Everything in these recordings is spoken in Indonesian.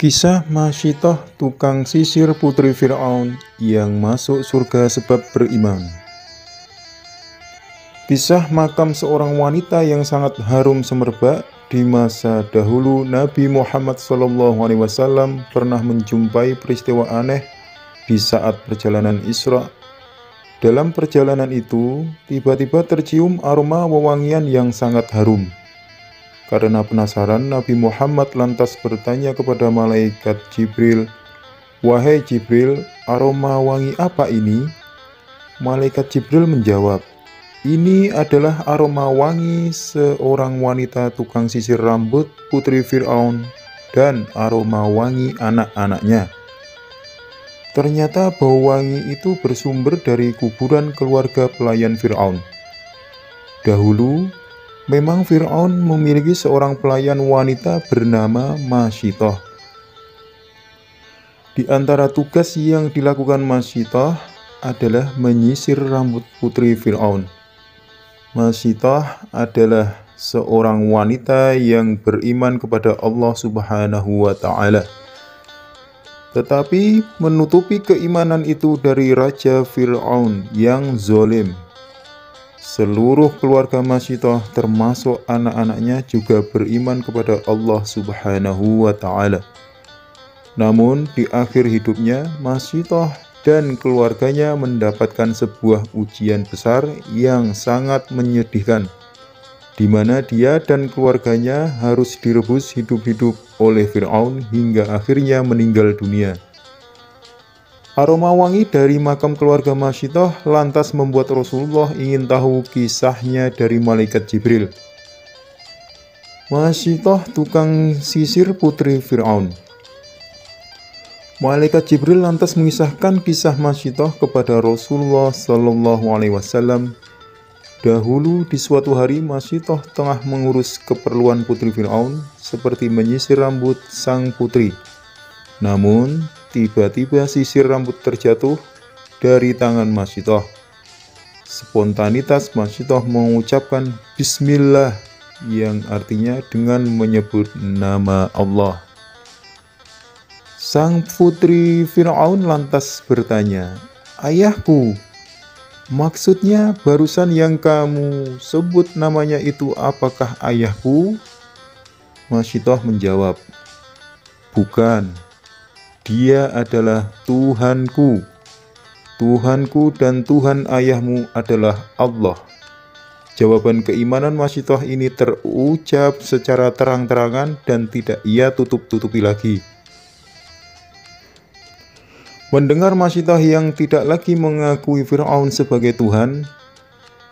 Kisah Masyitoh, tukang sisir putri Fir'aun yang masuk surga sebab beriman. Kisah makam seorang wanita yang sangat harum semerbak. Di masa dahulu Nabi Muhammad SAW pernah menjumpai peristiwa aneh di saat perjalanan Isra. Dalam perjalanan itu, tiba-tiba tercium aroma wewangian yang sangat harum. Karena penasaran, Nabi Muhammad lantas bertanya kepada malaikat Jibril, "Wahai Jibril, aroma wangi apa ini?" Malaikat Jibril menjawab, "Ini adalah aroma wangi seorang wanita tukang sisir rambut putri Fir'aun dan aroma wangi anak-anaknya." Ternyata bau wangi itu bersumber dari kuburan keluarga pelayan Fir'aun. Dahulu, memang Fir'aun memiliki seorang pelayan wanita bernama Masyitoh. Di antara tugas yang dilakukan Masyitoh adalah menyisir rambut putri Fir'aun. Masyitoh adalah seorang wanita yang beriman kepada Allah Subhanahu wa Ta'ala. Tetapi menutupi keimanan itu dari Raja Fir'aun yang zalim. Seluruh keluarga Masyitoh termasuk anak-anaknya juga beriman kepada Allah Subhanahu wa Ta'ala. Namun di akhir hidupnya, Masyitoh dan keluarganya mendapatkan sebuah ujian besar yang sangat menyedihkan, di mana dia dan keluarganya harus direbus hidup-hidup oleh Fir'aun hingga akhirnya meninggal dunia. Aroma wangi dari makam keluarga Masyitoh lantas membuat Rasulullah ingin tahu kisahnya dari malaikat Jibril. Masyitoh, tukang sisir putri Fir'aun. Malaikat Jibril lantas mengisahkan kisah Masyitoh kepada Rasulullah SAW. Dahulu di suatu hari, Masyitoh tengah mengurus keperluan putri Fir'aun seperti menyisir rambut sang putri. Namun tiba-tiba sisir rambut terjatuh dari tangan Masyitoh. Spontanitas Masyitoh mengucapkan Bismillah, yang artinya dengan menyebut nama Allah. Sang putri Fir'aun lantas bertanya, "Ayahku, maksudnya barusan yang kamu sebut namanya itu apakah ayahku?" Masyitoh menjawab, "Bukan. Dia adalah Tuhanku. Tuhanku dan Tuhan ayahmu adalah Allah." Jawaban keimanan Masyitoh ini terucap secara terang-terangan dan tidak ia tutup-tutupi lagi. Mendengar Masyitoh yang tidak lagi mengakui Fir'aun sebagai Tuhan,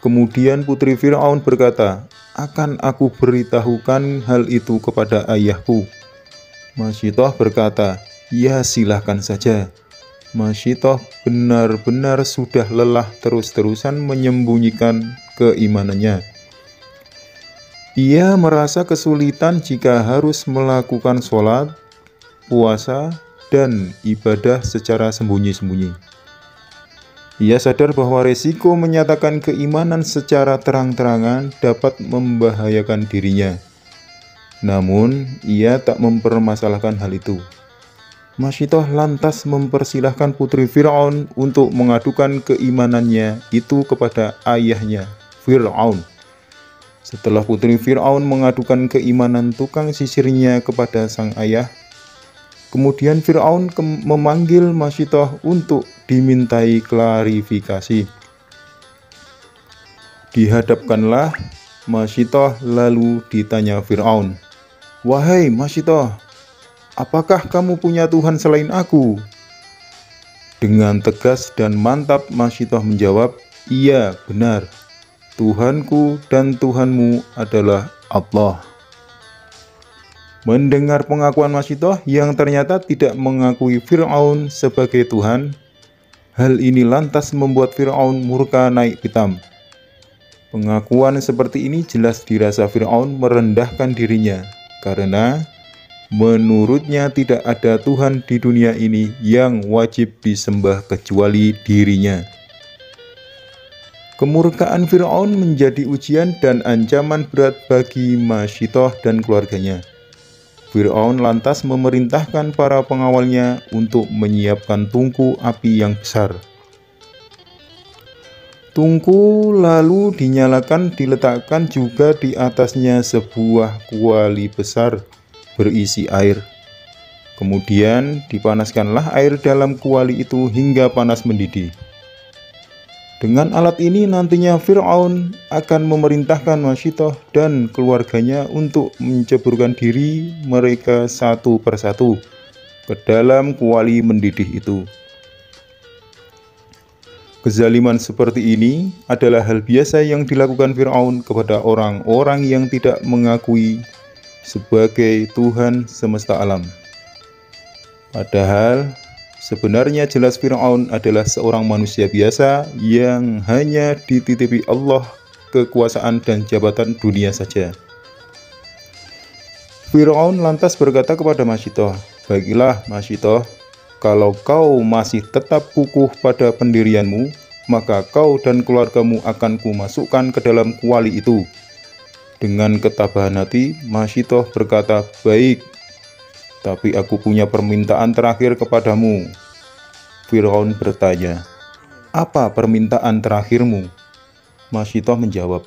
kemudian putri Fir'aun berkata, "Akan aku beritahukan hal itu kepada ayahku." Masyitoh berkata, "Ya, silahkan saja." Masyitoh benar-benar sudah lelah terus-terusan menyembunyikan keimanannya. Ia merasa kesulitan jika harus melakukan sholat, puasa, dan ibadah secara sembunyi-sembunyi. Ia sadar bahwa resiko menyatakan keimanan secara terang-terangan dapat membahayakan dirinya. Namun, ia tak mempermasalahkan hal itu. Masyitoh lantas mempersilahkan putri Fir'aun untuk mengadukan keimanannya itu kepada ayahnya, Fir'aun. Setelah putri Fir'aun mengadukan keimanan tukang sisirnya kepada sang ayah, kemudian Fir'aun memanggil Masyitoh untuk dimintai klarifikasi. Dihadapkanlah Masyitoh lalu ditanya Fir'aun, "Wahai Masyitoh, apakah kamu punya Tuhan selain aku?" Dengan tegas dan mantap Masyitoh menjawab, "Iya, benar. Tuhanku dan Tuhanmu adalah Allah." Mendengar pengakuan Masyitoh yang ternyata tidak mengakui Fir'aun sebagai Tuhan, hal ini lantas membuat Fir'aun murka naik pitam. Pengakuan seperti ini jelas dirasa Fir'aun merendahkan dirinya, karena menurutnya tidak ada Tuhan di dunia ini yang wajib disembah kecuali dirinya. Kemurkaan Fir'aun menjadi ujian dan ancaman berat bagi Masyitoh dan keluarganya. Fir'aun lantas memerintahkan para pengawalnya untuk menyiapkan tungku api yang besar. Tungku lalu dinyalakan, diletakkan juga di atasnya sebuah kuali besar berisi air. Kemudian dipanaskanlah air dalam kuali itu hingga panas mendidih. Dengan alat ini nantinya Fir'aun akan memerintahkan Masyidah dan keluarganya untuk menceburkan diri mereka satu persatu ke dalam kuali mendidih itu. Kezaliman seperti ini adalah hal biasa yang dilakukan Fir'aun kepada orang-orang yang tidak mengakui sebagai Tuhan semesta alam. Padahal sebenarnya jelas Fir'aun adalah seorang manusia biasa yang hanya dititipi Allah kekuasaan dan jabatan dunia saja. Fir'aun lantas berkata kepada Masyidah, "Baiklah Masyidah, kalau kau masih tetap kukuh pada pendirianmu, maka kau dan keluargamu akan kumasukkan ke dalam kuali itu." Dengan ketabahan hati, Masyidah berkata, "Baik, tapi aku punya permintaan terakhir kepadamu." Fir'aun bertanya, "Apa permintaan terakhirmu?" Masyidah menjawab,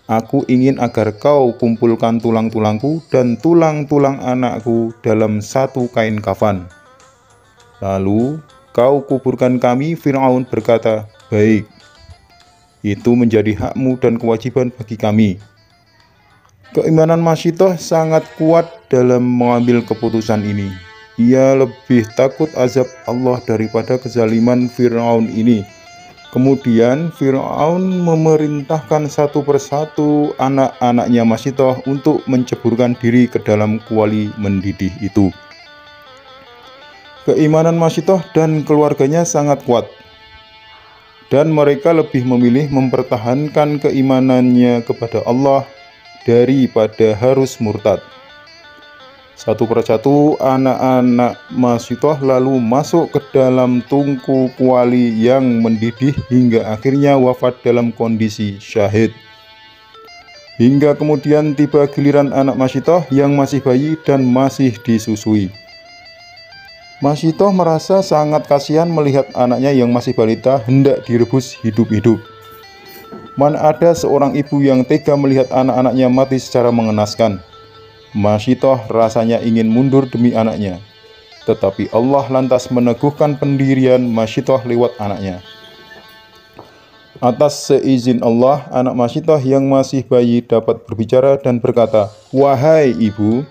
"Aku ingin agar kau kumpulkan tulang-tulangku dan tulang-tulang anakku dalam satu kain kafan. Lalu kau kuburkan kami." Fir'aun berkata, "Baik, itu menjadi hakmu dan kewajiban bagi kami." Keimanan Masyidah sangat kuat dalam mengambil keputusan ini. Ia lebih takut azab Allah daripada kezaliman Fir'aun ini. Kemudian Fir'aun memerintahkan satu persatu anak-anaknya Masyidah untuk menceburkan diri ke dalam kuali mendidih itu. Keimanan Masyidah dan keluarganya sangat kuat, dan mereka lebih memilih mempertahankan keimanannya kepada Allah daripada harus murtad. Satu persatu anak-anak Masyidah lalu masuk ke dalam tungku kuali yang mendidih hingga akhirnya wafat dalam kondisi syahid. Hingga kemudian tiba giliran anak Masyidah yang masih bayi dan masih disusui. Masyidah merasa sangat kasihan melihat anaknya yang masih balita hendak direbus hidup-hidup. Mana ada seorang ibu yang tega melihat anak-anaknya mati secara mengenaskan. Masyidah rasanya ingin mundur demi anaknya, tetapi Allah lantas meneguhkan pendirian Masyidah lewat anaknya. Atas seizin Allah, anak Masyidah yang masih bayi dapat berbicara dan berkata, "Wahai ibu,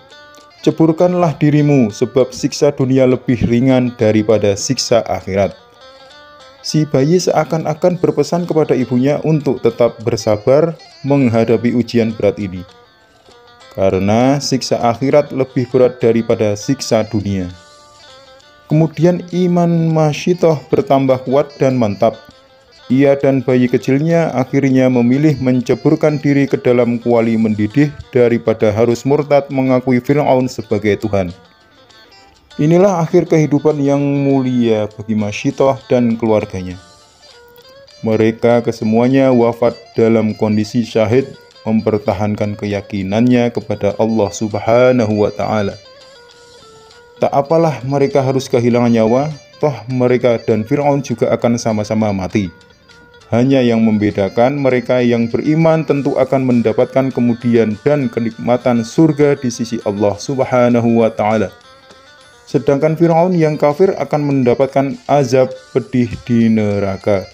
ceburkanlah dirimu, sebab siksa dunia lebih ringan daripada siksa akhirat." Si bayi seakan-akan berpesan kepada ibunya untuk tetap bersabar menghadapi ujian berat ini, karena siksa akhirat lebih berat daripada siksa dunia. Kemudian iman Masyidah bertambah kuat dan mantap. Ia dan bayi kecilnya akhirnya memilih menceburkan diri ke dalam kuali mendidih daripada harus murtad mengakui Fir'aun sebagai Tuhan. Inilah akhir kehidupan yang mulia bagi Masyidah dan keluarganya. Mereka kesemuanya wafat dalam kondisi syahid, mempertahankan keyakinannya kepada Allah Subhanahu wa Ta'ala. Tak apalah mereka harus kehilangan nyawa, toh mereka dan Fir'aun juga akan sama-sama mati. Hanya yang membedakan, mereka yang beriman tentu akan mendapatkan kemudian dan kenikmatan surga di sisi Allah Subhanahu wa Ta'ala. Sedangkan Fir'aun yang kafir akan mendapatkan azab pedih di neraka.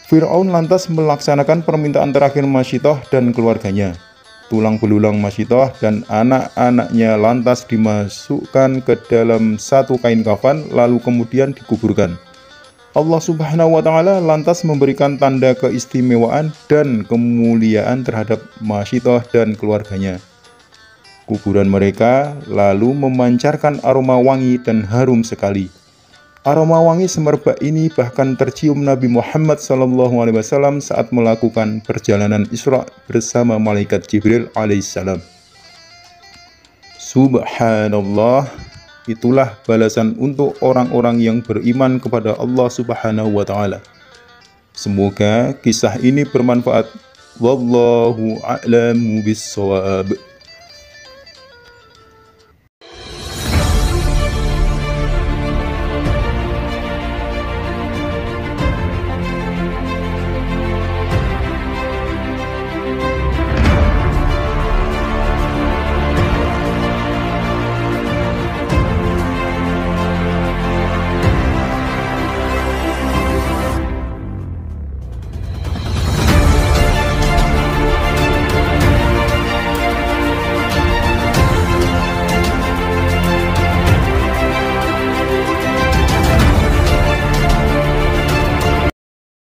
Fir'aun lantas melaksanakan permintaan terakhir Masyidah dan keluarganya. Tulang belulang Masyidah dan anak-anaknya lantas dimasukkan ke dalam satu kain kafan, lalu kemudian dikuburkan. Allah Subhanahu wa Ta'ala lantas memberikan tanda keistimewaan dan kemuliaan terhadap Masyidah dan keluarganya. Kuburan mereka lalu memancarkan aroma wangi dan harum sekali. Aroma wangi semerbak ini bahkan tercium Nabi Muhammad SAW saat melakukan perjalanan Isra bersama malaikat Jibril alaihissalam. Subhanallah, itulah balasan untuk orang-orang yang beriman kepada Allah Subhanahu wa Ta'ala. Semoga kisah ini bermanfaat. Wallahu a'lamu bissawab.